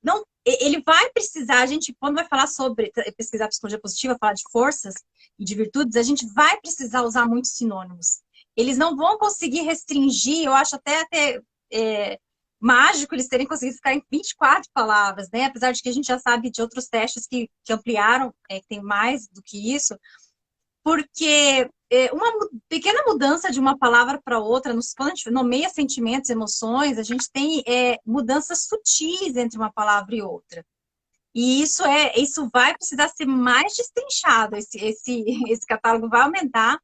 Não, ele vai precisar, a gente, quando vai falar sobre pesquisar psicologia positiva, falar de forças e de virtudes, a gente vai precisar usar muitos sinônimos. Eles não vão conseguir restringir, eu acho até mágico eles terem conseguido ficar em 24 palavras, né? Apesar de que a gente já sabe de outros testes que ampliaram, que tem mais do que isso, porque uma pequena mudança de uma palavra para outra, quando a gente nomeia sentimentos, emoções, a gente tem mudanças sutis entre uma palavra e outra. E isso vai precisar ser mais destrinchado, esse catálogo vai aumentar.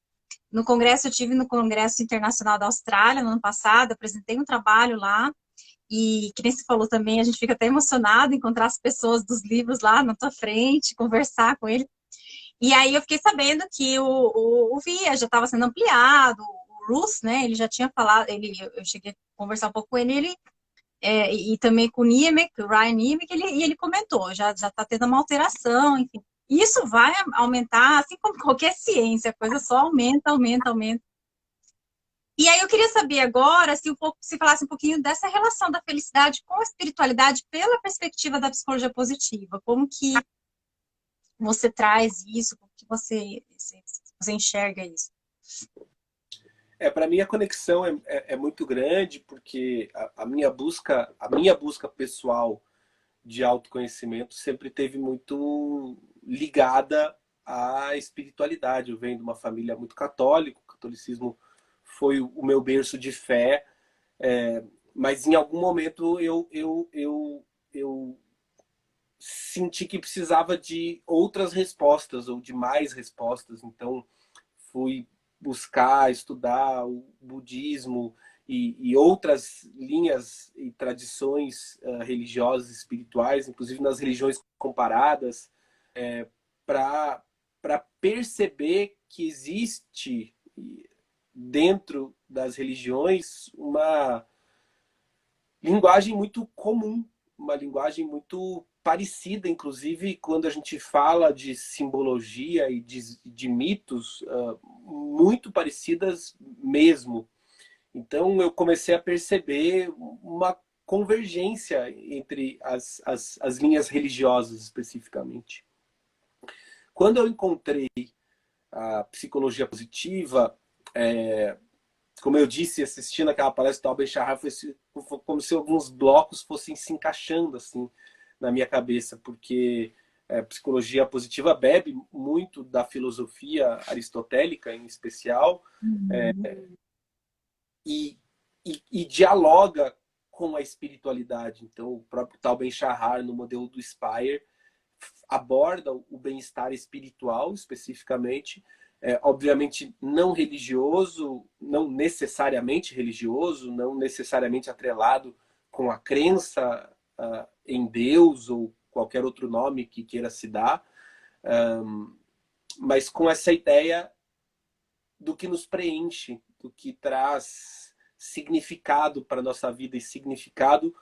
No congresso, eu tive no Congresso Internacional da Austrália, no ano passado, apresentei um trabalho lá, e que nem se falou também, a gente fica até emocionado em encontrar as pessoas dos livros lá na tua frente, conversar com ele. E aí eu fiquei sabendo que o VIA já estava sendo ampliado, o Ruth, né, ele já tinha falado, eu cheguei a conversar um pouco com ele, e também com o Niemek, o Ryan Niemek, e ele comentou, já está tendo uma alteração, enfim. Isso vai aumentar, assim como qualquer ciência, a coisa só aumenta, aumenta, aumenta. E aí eu queria saber agora se falasse um pouquinho dessa relação da felicidade com a espiritualidade pela perspectiva da psicologia positiva. Como que você traz isso? Como que você enxerga isso? Para mim a conexão é muito grande, porque a minha busca pessoal de autoconhecimento sempre teve muito ligada à espiritualidade. Eu venho de uma família muito católica, o catolicismo foi o meu berço de fé, mas em algum momento eu senti que precisava de outras respostas ou de mais respostas. Então fui buscar, estudar o budismo e outras linhas e tradições religiosas e espirituais, inclusive nas religiões comparadas, para perceber que existe dentro das religiões uma linguagem muito comum, uma linguagem muito parecida, inclusive quando a gente fala de simbologia e de mitos, muito parecidas mesmo. Então eu comecei a perceber uma convergência entre as linhas religiosas especificamente. Quando eu encontrei a psicologia positiva, como eu disse, assistindo aquela palestra do Albert Shahar, foi como se alguns blocos fossem se encaixando assim na minha cabeça, porque psicologia positiva bebe muito da filosofia aristotélica, em especial, e dialoga com a espiritualidade. Então, o próprio Tal Ben-Shahar, no modelo do Spire, aborda o bem-estar espiritual, especificamente, obviamente não religioso, não necessariamente religioso, não necessariamente atrelado com a crença em Deus ou qualquer outro nome que queira se dar, mas com essa ideia do que nos preenche, do que traz significado para a nossa vida, e significado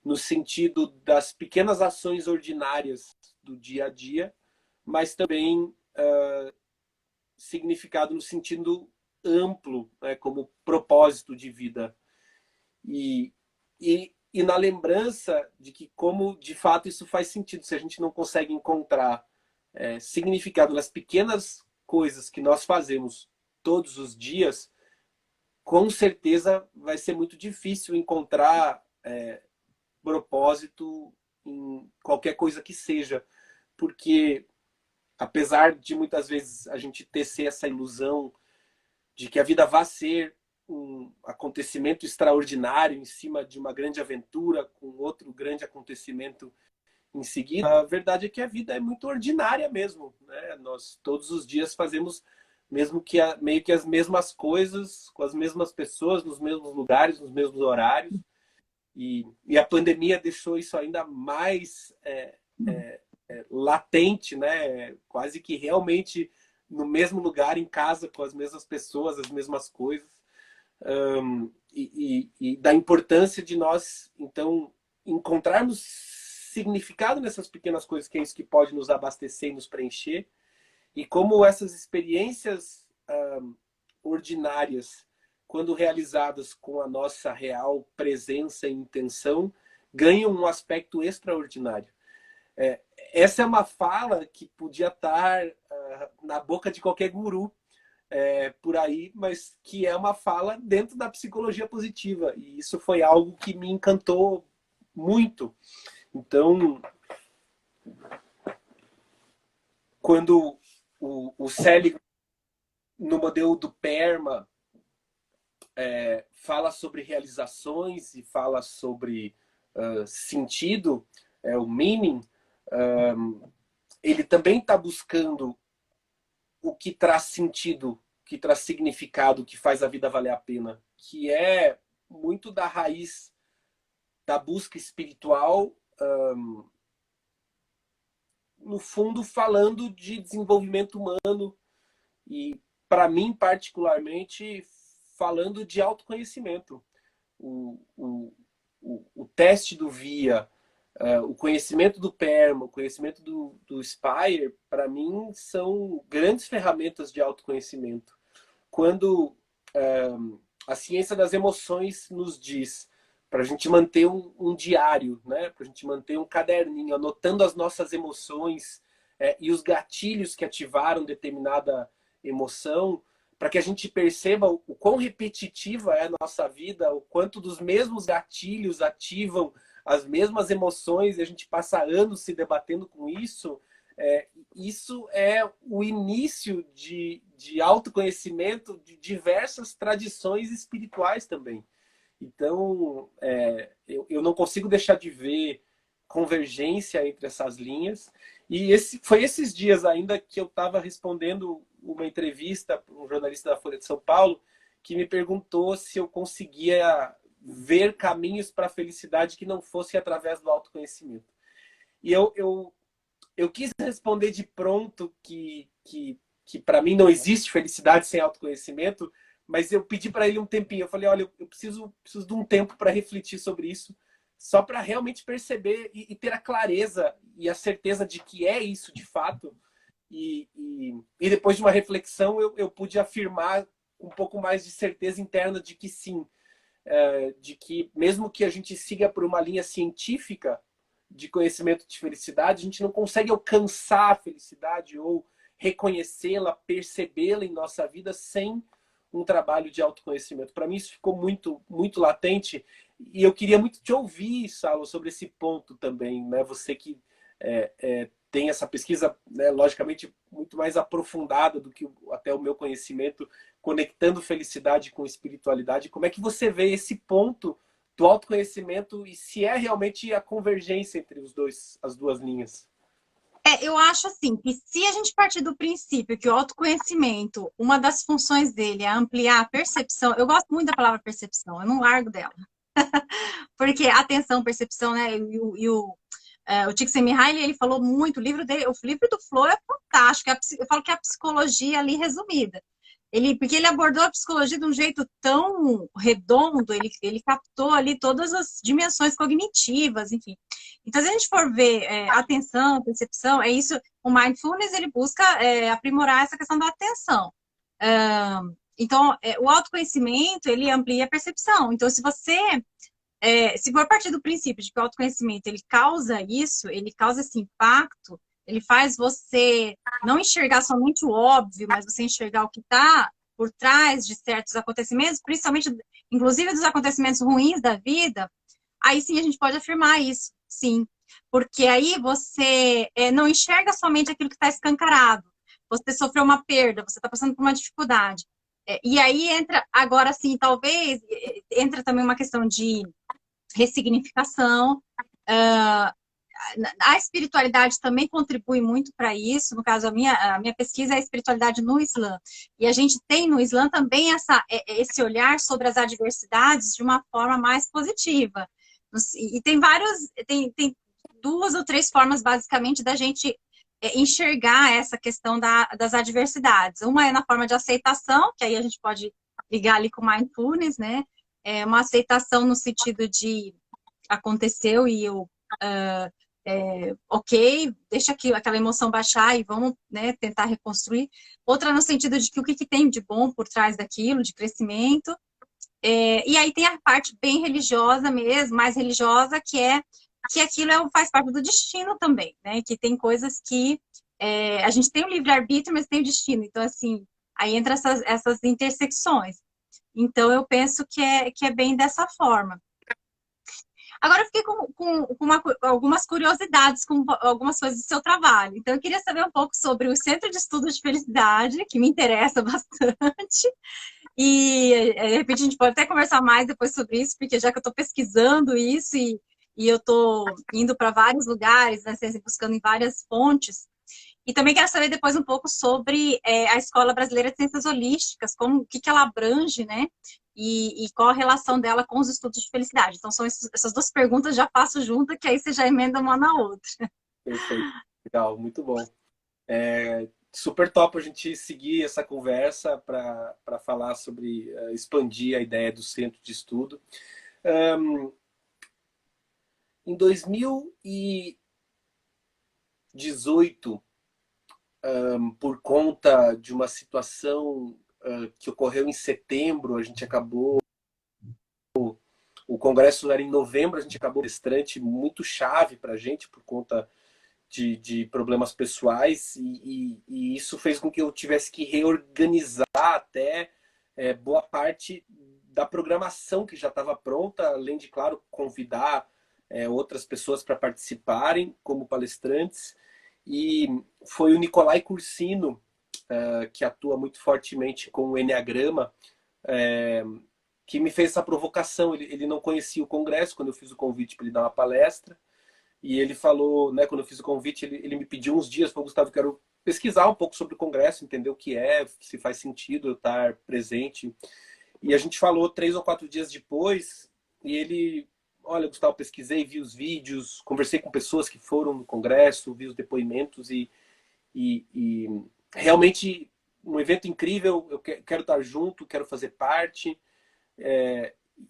no sentido das pequenas ações ordinárias do dia a dia, mas também significado no sentido amplo, né, como propósito de vida. E na lembrança de que, como de fato isso faz sentido, se a gente não consegue encontrar significado nas pequenas coisas que nós fazemos todos os dias, com certeza vai ser muito difícil encontrar propósito em qualquer coisa que seja, porque apesar de muitas vezes a gente tecer essa ilusão de que a vida vai ser um acontecimento extraordinário em cima de uma grande aventura com outro grande acontecimento em seguida, a verdade é que a vida é muito ordinária mesmo, né? Nós todos os dias fazemos mesmo que meio que as mesmas coisas, com as mesmas pessoas, nos mesmos lugares, nos mesmos horários. E a pandemia deixou isso ainda mais latente, né? Quase que realmente no mesmo lugar, em casa, com as mesmas pessoas, as mesmas coisas. E da importância de nós, então, encontrarmos significado nessas pequenas coisas, que é isso que pode nos abastecer e nos preencher. E como essas experiências ordinárias, quando realizadas com a nossa real presença e intenção, ganham um aspecto extraordinário. Essa é uma fala que podia estar na boca de qualquer guru, por aí, mas que é uma fala dentro da psicologia positiva. E isso foi algo que me encantou muito. Então, quando o Selig, no modelo do PERMA, fala sobre realizações e fala sobre sentido, o meaning, ele também está buscando o que traz sentido, que traz significado, que faz a vida valer a pena, que é muito da raiz da busca espiritual, no fundo falando de desenvolvimento humano e, para mim, particularmente, falando de autoconhecimento. O teste do VIA, o conhecimento do PERMA, o conhecimento do SPIRE, para mim, são grandes ferramentas de autoconhecimento. Quando a ciência das emoções nos diz para a gente manter um diário, né? Para a gente manter um caderninho, anotando as nossas emoções e os gatilhos que ativaram determinada emoção, para que a gente perceba o quão repetitiva é a nossa vida, o quanto dos mesmos gatilhos ativam as mesmas emoções e a gente passa anos se debatendo com isso. Isso é o início de autoconhecimento de diversas tradições espirituais também. Então, eu não consigo deixar de ver convergência entre essas linhas. E foi esses dias ainda que eu estava respondendo uma entrevista para um jornalista da Folha de São Paulo que me perguntou se eu conseguia ver caminhos para a felicidade que não fossem através do autoconhecimento. E eu quis responder de pronto que para mim não existe felicidade sem autoconhecimento, mas eu pedi para ele um tempinho. Eu falei, olha, eu preciso de um tempo para refletir sobre isso, só para realmente perceber e ter a clareza e a certeza de que é isso de fato. E depois de uma reflexão, eu pude afirmar um pouco mais de certeza interna de que sim, de que mesmo que a gente siga por uma linha científica de conhecimento de felicidade, a gente não consegue alcançar a felicidade ou reconhecê-la, percebê-la em nossa vida sem um trabalho de autoconhecimento. Para mim isso ficou muito, muito latente e eu queria muito te ouvir, Saulo, sobre esse ponto também, né? Você que tem essa pesquisa, né, logicamente, muito mais aprofundada do que até o meu conhecimento, conectando felicidade com espiritualidade. Como é que você vê esse ponto do autoconhecimento e se é realmente a convergência entre as duas linhas? Eu acho assim, que se a gente partir do princípio que o autoconhecimento, uma das funções dele é ampliar a percepção, eu gosto muito da palavra percepção, eu não largo dela. Porque atenção, percepção, né? O Csikszentmihalyi, ele falou muito, o livro do Flow é fantástico, eu falo que é a psicologia ali resumida. Porque ele abordou a psicologia de um jeito tão redondo, ele captou ali todas as dimensões cognitivas, enfim. Então, se a gente for ver atenção, percepção, é isso, o mindfulness, ele busca aprimorar essa questão da atenção. Então, o autoconhecimento, ele amplia a percepção. Então, se for partir do princípio de que o autoconhecimento ele causa isso, ele causa esse impacto, ele faz você não enxergar somente o óbvio, mas você enxergar o que está por trás de certos acontecimentos, principalmente, inclusive dos acontecimentos ruins da vida, aí sim a gente pode afirmar isso, sim. Porque aí você não enxerga somente aquilo que está escancarado. Você sofreu uma perda, você está passando por uma dificuldade. E aí entra, agora sim, talvez, entra também uma questão de ressignificação. A espiritualidade também contribui muito para isso. No caso, a minha pesquisa é a espiritualidade no Islã. E a gente tem no Islã também esse olhar sobre as adversidades de uma forma mais positiva. E tem tem 2 ou 3 formas, basicamente, da gente enxergar essa questão das adversidades. Uma é na forma de aceitação, que aí a gente pode ligar ali com mindfulness, né? Uma aceitação no sentido de aconteceu e eu ok, deixa aquela emoção baixar e vamos, né, tentar reconstruir. Outra no sentido de que o que tem de bom por trás daquilo, de crescimento. E aí tem a parte bem religiosa mesmo, mais religiosa, que aquilo faz parte do destino também, né? Que tem coisas que a gente tem o livre-arbítrio, mas tem o destino. Então, assim, Aí entra essas intersecções. Então, eu penso que é bem dessa forma. Agora, eu fiquei algumas curiosidades com algumas coisas do seu trabalho. Então, eu queria saber um pouco sobre o Centro de Estudo de Felicidade, que me interessa bastante. E, de repente, a gente pode até conversar mais depois sobre isso, porque já que eu estou pesquisando isso e eu estou indo para vários lugares, né, buscando em várias fontes. E também quero saber depois um pouco sobre a Escola Brasileira de Ciências Holísticas, o que ela abrange, né? E qual a relação dela com os estudos de felicidade. Então, são essas duas perguntas, já faço junto, que aí você já emenda uma na outra. Perfeito. Legal, muito bom. Super top a gente seguir essa conversa para falar sobre expandir a ideia do centro de estudo. Em 2018, por conta de uma situação que ocorreu em setembro, a gente acabou. O congresso era em novembro, a gente acabou palestrante muito chave para a gente por conta de problemas pessoais e isso fez com que eu tivesse que reorganizar até boa parte da programação que já estava pronta, além de, claro, convidar outras pessoas para participarem como palestrantes. E foi o Nicolai Cursino, que atua muito fortemente com o Enneagrama, que me fez essa provocação. Ele não conhecia o congresso quando eu fiz o convite para ele dar uma palestra. E ele falou, né, quando eu fiz o convite, ele me pediu uns dias, falou, Gustavo, eu quero pesquisar um pouco sobre o congresso, entender o que é, se faz sentido eu estar presente. E a gente falou 3 ou 4 dias depois, e ele, olha, Gustavo, pesquisei, vi os vídeos, conversei com pessoas que foram no congresso, vi os depoimentos e realmente um evento incrível, eu quero estar junto, quero fazer parte.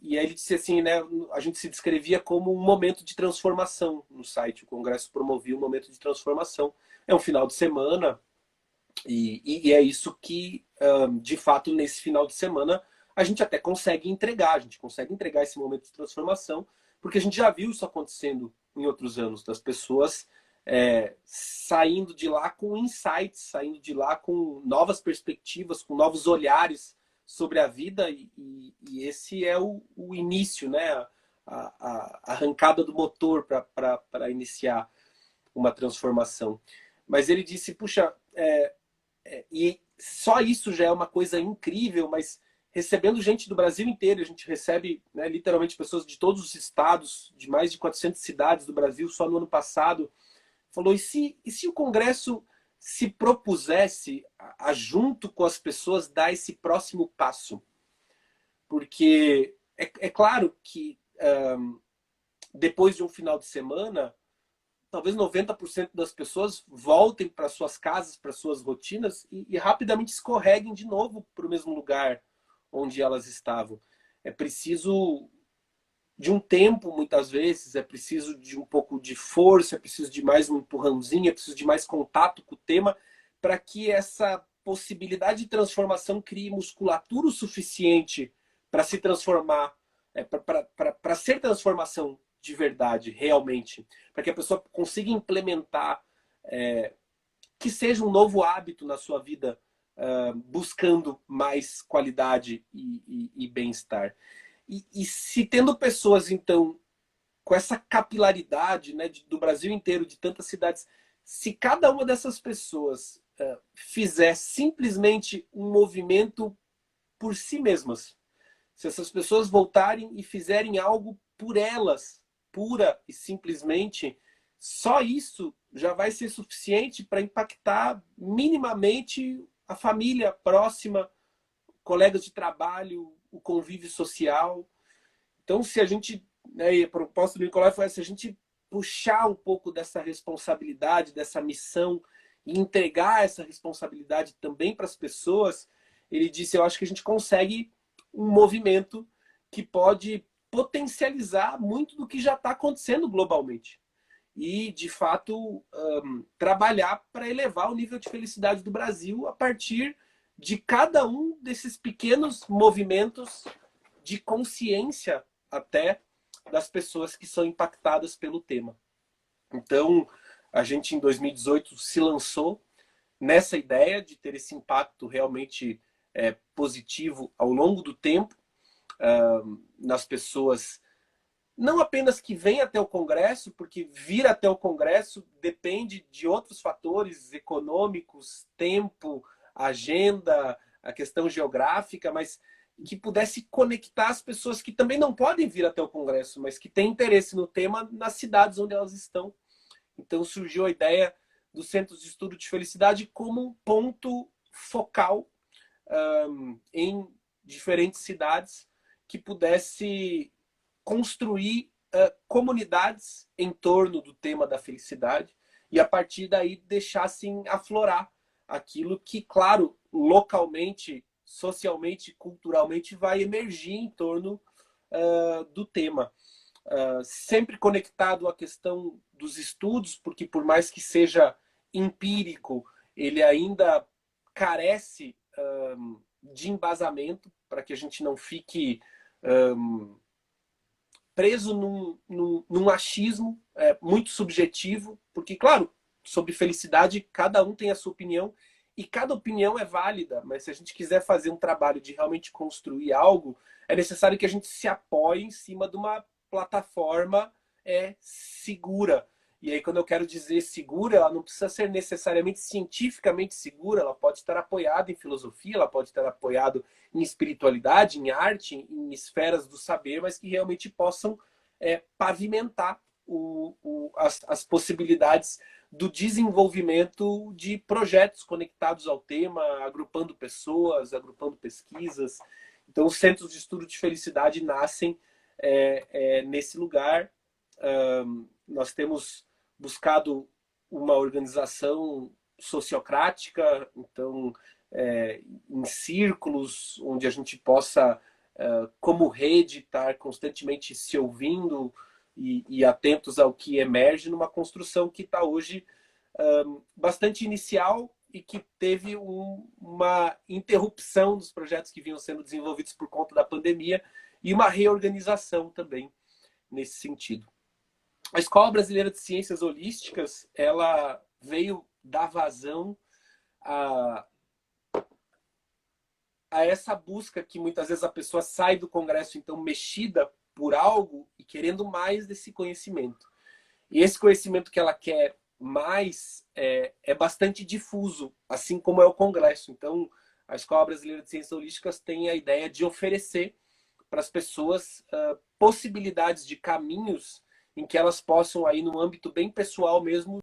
E aí ele disse assim, né, a gente se descrevia como um momento de transformação no site. O Congresso promovia um momento de transformação. É um final de semana e é isso que, de fato, nesse final de semana, a gente até consegue entregar. A gente consegue entregar esse momento de transformação, porque a gente já viu isso acontecendo em outros anos, das pessoas saindo de lá com insights, saindo de lá com novas perspectivas, com novos olhares sobre a vida e esse é o início, né? A arrancada do motor para iniciar uma transformação. Mas ele disse, puxa, e só isso já é uma coisa incrível, mas recebendo gente do Brasil inteiro, a gente recebe, né, literalmente pessoas de todos os estados, de mais de 400 cidades do Brasil, só no ano passado, falou, e se o Congresso se propusesse junto com as pessoas, dar esse próximo passo? Porque é claro que depois de um final de semana, talvez 90% das pessoas voltem para suas casas, para suas rotinas e rapidamente escorreguem de novo para o mesmo lugar onde elas estavam. É preciso de um tempo, muitas vezes, é preciso de um pouco de força, é preciso de mais um empurrãozinho, é preciso de mais contato com o tema para que essa possibilidade de transformação crie musculatura o suficiente para se transformar, para ser transformação de verdade, realmente, para que a pessoa consiga implementar, que seja um novo hábito na sua vida, buscando mais qualidade e bem-estar. E se tendo pessoas, então, com essa capilaridade, né, do Brasil inteiro, de tantas cidades, se cada uma dessas pessoas fizer simplesmente um movimento por si mesmas, se essas pessoas voltarem e fizerem algo por elas, pura e simplesmente, só isso já vai ser suficiente para impactar minimamente a família próxima, colegas de trabalho, o convívio social. Então, se a gente, né, a proposta do Nicolai foi essa, se a gente puxar um pouco dessa responsabilidade, dessa missão e entregar essa responsabilidade também para as pessoas, ele disse, eu acho que a gente consegue um movimento que pode potencializar muito do que já está acontecendo globalmente. E, de fato, trabalhar para elevar o nível de felicidade do Brasil a partir de cada um desses pequenos movimentos de consciência até das pessoas que são impactadas pelo tema. Então, a gente em 2018 se lançou nessa ideia de ter esse impacto realmente positivo ao longo do tempo nas pessoas, não apenas que vêm até o Congresso, porque vir até o Congresso depende de outros fatores econômicos, tempo, agenda, a questão geográfica, mas que pudesse conectar as pessoas que também não podem vir até o Congresso, mas que têm interesse no tema nas cidades onde elas estão. Então surgiu a ideia dos Centros de Estudo de Felicidade como um ponto focal em diferentes cidades que pudesse construir comunidades em torno do tema da felicidade e a partir daí deixassem aflorar aquilo que, claro, localmente, socialmente, culturalmente vai emergir em torno do tema. Sempre conectado à questão dos estudos, porque por mais que seja empírico, ele ainda carece de embasamento para que a gente não fique preso num achismo muito subjetivo, porque, claro, sobre felicidade, cada um tem a sua opinião e cada opinião é válida, mas se a gente quiser fazer um trabalho de realmente construir algo, é necessário que a gente se apoie em cima de uma plataforma segura. E aí, quando eu quero dizer segura, ela não precisa ser necessariamente cientificamente segura, ela pode estar apoiada em filosofia, ela pode estar apoiada em espiritualidade, em arte, em esferas do saber, mas que realmente possam pavimentar as possibilidades do desenvolvimento de projetos conectados ao tema, agrupando pessoas, agrupando pesquisas. Então, os centros de estudo de felicidade nascem nesse lugar. Nós temos buscado uma organização sociocrática, então, em círculos onde a gente possa, como rede, estar constantemente se ouvindo e atentos ao que emerge numa construção que está hoje bastante inicial e que teve uma interrupção dos projetos que vinham sendo desenvolvidos por conta da pandemia e uma reorganização também nesse sentido. A Escola Brasileira de Ciências Holísticas, ela veio dar vazão a essa busca que muitas vezes a pessoa sai do congresso então mexida por algo e querendo mais desse conhecimento. E esse conhecimento que ela quer mais é bastante difuso, assim como é o congresso. Então, a Escola Brasileira de Ciências Holísticas tem a ideia de oferecer para as pessoas possibilidades de caminhos em que elas possam, aí no âmbito bem pessoal mesmo,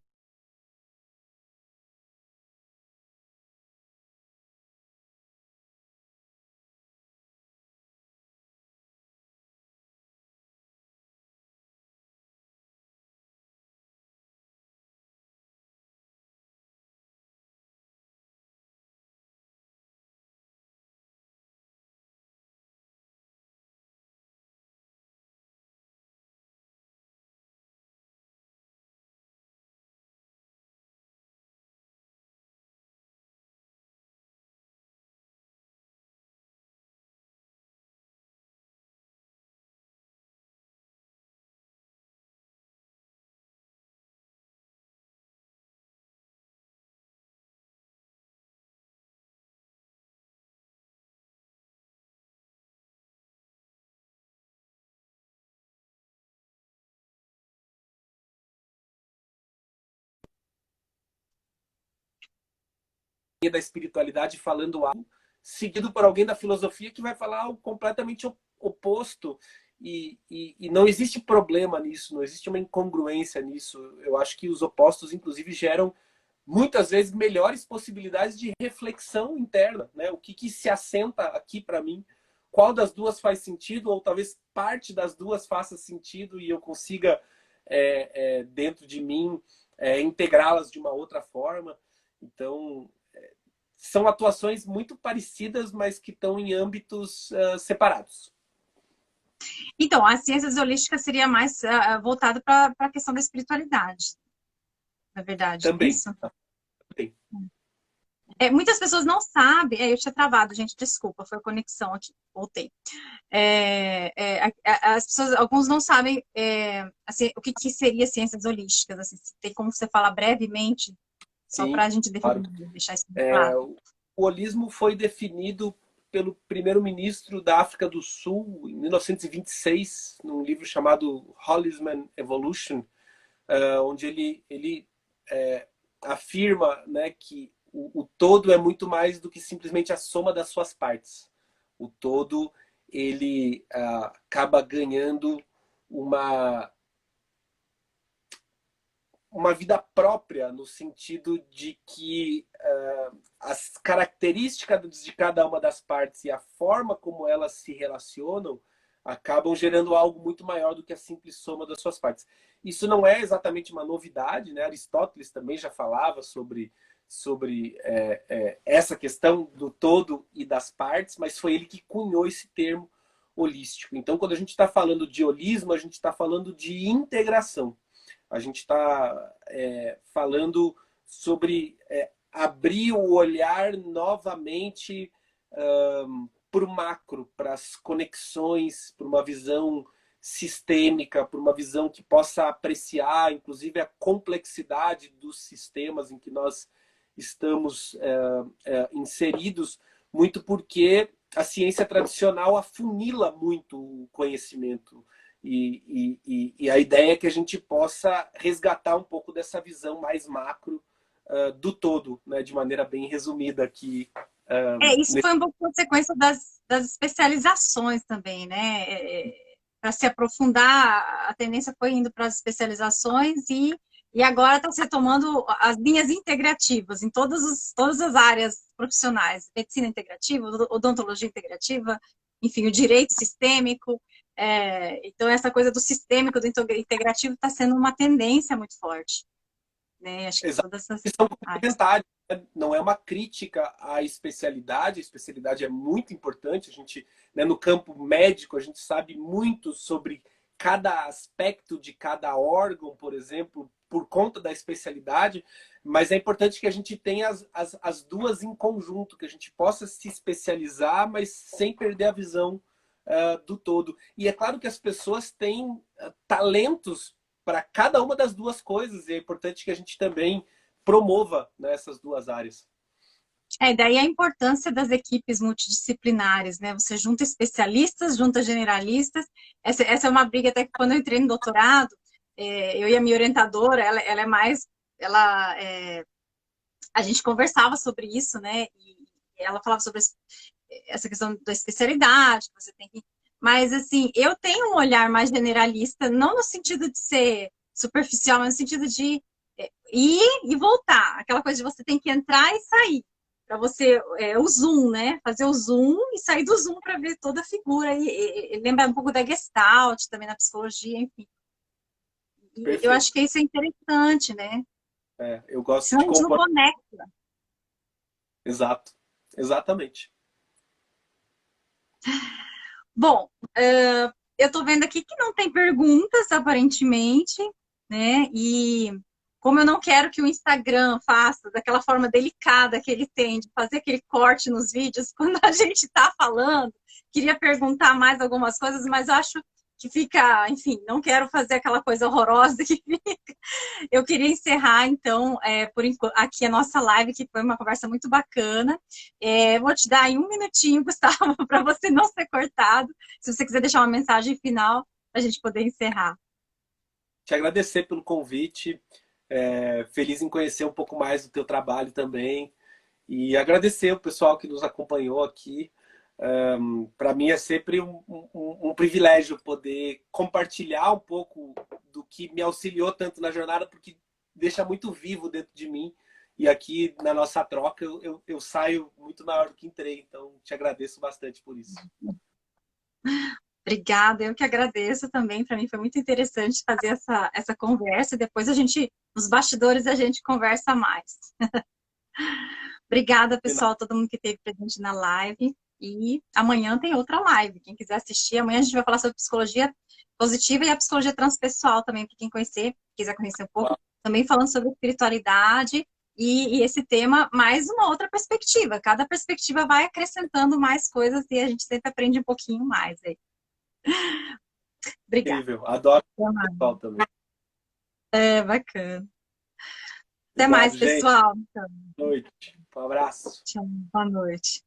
da espiritualidade falando algo, seguido por alguém da filosofia que vai falar algo completamente oposto. E não existe problema nisso, não existe uma incongruência nisso. Eu acho que os opostos, inclusive, geram muitas vezes melhores possibilidades de reflexão interna, né? O que se assenta aqui para mim, qual das duas faz sentido, ou talvez parte das duas faça sentido e eu consiga, dentro de mim, integrá-las de uma outra forma. Então, são atuações muito parecidas, mas que estão em âmbitos separados. Então, as ciências holísticas seria mais voltado para a questão da espiritualidade, na verdade, é Também. isso? Também. Muitas pessoas não sabem, eu tinha travado, gente, desculpa, foi a conexão aqui, voltei. As pessoas, alguns não sabem assim, o que seria ciências holísticas, assim, tem como você falar brevemente Só para Sim, a gente claro. definir, deixar isso bem É, claro. o holismo foi definido pelo primeiro-ministro da África do Sul em 1926, num livro chamado Holism and Evolution, onde ele afirma, né, que o todo é muito mais do que simplesmente a soma das suas partes. O todo ele acaba ganhando uma uma vida própria, no sentido de que as características de cada uma das partes e a forma como elas se relacionam acabam gerando algo muito maior do que a simples soma das suas partes. Isso não é exatamente uma novidade, né? Aristóteles também já falava sobre essa questão do todo e das partes, mas foi ele que cunhou esse termo holístico. Então, quando a gente está falando de holismo, a gente está falando de integração. A gente está falando sobre abrir o olhar novamente para o macro, para as conexões, para uma visão sistêmica, para uma visão que possa apreciar, inclusive, a complexidade dos sistemas em que nós estamos inseridos, muito porque a ciência tradicional afunila muito o conhecimento. E a ideia é que a gente possa resgatar um pouco dessa visão mais macro do todo, né, de maneira bem resumida aqui. Isso foi um pouco consequência das especializações também, né? Para se aprofundar, a tendência foi indo para as especializações e agora está se retomando as linhas integrativas em todas as áreas profissionais. Medicina integrativa, odontologia integrativa, enfim, o direito sistêmico. Então, essa coisa do sistêmico, do integrativo, está sendo uma tendência muito forte. Né? Acho que Exato. todas essas São áreas. complementares, né? Não é uma crítica à especialidade. A especialidade é muito importante. A gente, né, no campo médico, a gente sabe muito sobre cada aspecto de cada órgão, por exemplo, por conta da especialidade, mas é importante que a gente tenha as duas em conjunto, que a gente possa se especializar, mas sem perder a visão do todo. E é claro que as pessoas têm talentos para cada uma das duas coisas, e é importante que a gente também promova, né, essas duas áreas. Daí a importância das equipes multidisciplinares, né? Você junta especialistas, junta generalistas. Essa é uma briga até que quando eu entrei no doutorado, eu e a minha orientadora, ela é mais, a gente conversava sobre isso, né? E ela falava sobre essa questão da especialidade, que você tem que. Mas assim, eu tenho um olhar mais generalista, não no sentido de ser superficial, mas no sentido de ir e voltar. Aquela coisa de você tem que entrar e sair. Para você, o zoom, né? Fazer o zoom e sair do zoom para ver toda a figura. E lembrar um pouco da Gestalt, também na psicologia, enfim. E eu acho Perfeito. que isso é interessante, né? Eu gosto Senão de a gente não compor. conecta. Exato. Exatamente. Bom, eu estou vendo aqui que não tem perguntas, aparentemente, né? E como eu não quero que o Instagram faça daquela forma delicada que ele tem de fazer aquele corte nos vídeos quando a gente está falando, queria perguntar mais algumas coisas, mas acho que fica, enfim, não quero fazer aquela coisa horrorosa que fica. Eu queria encerrar, então, por enquanto, aqui a nossa live, que foi uma conversa muito bacana. Vou te dar aí um minutinho, Gustavo, para você não ser cortado. Se você quiser deixar uma mensagem final, para a gente poder encerrar. Te agradecer pelo convite. Feliz em conhecer um pouco mais do teu trabalho também. E agradecer o pessoal que nos acompanhou aqui. Para mim é sempre um privilégio poder compartilhar um pouco do que me auxiliou tanto na jornada, porque deixa muito vivo dentro de mim. E aqui na nossa troca eu saio muito maior do que entrei. Então te agradeço bastante por isso. Obrigada, eu que agradeço também. Para mim foi muito interessante fazer essa conversa. Depois a gente, nos bastidores, a gente conversa mais. Obrigada, pessoal, todo mundo que esteve presente na live. E amanhã tem outra live. Quem quiser assistir, amanhã a gente vai falar sobre psicologia positiva e a psicologia transpessoal também, para quem quiser conhecer um pouco. Também falando sobre espiritualidade e esse tema, mais uma outra perspectiva. Cada perspectiva vai acrescentando mais coisas e a gente sempre aprende um pouquinho mais aí. Obrigada. Incrível. Adoro o pessoal também. É bacana. Até mais, Obrigado, gente. pessoal. Boa noite. Um abraço. Tchau, boa noite.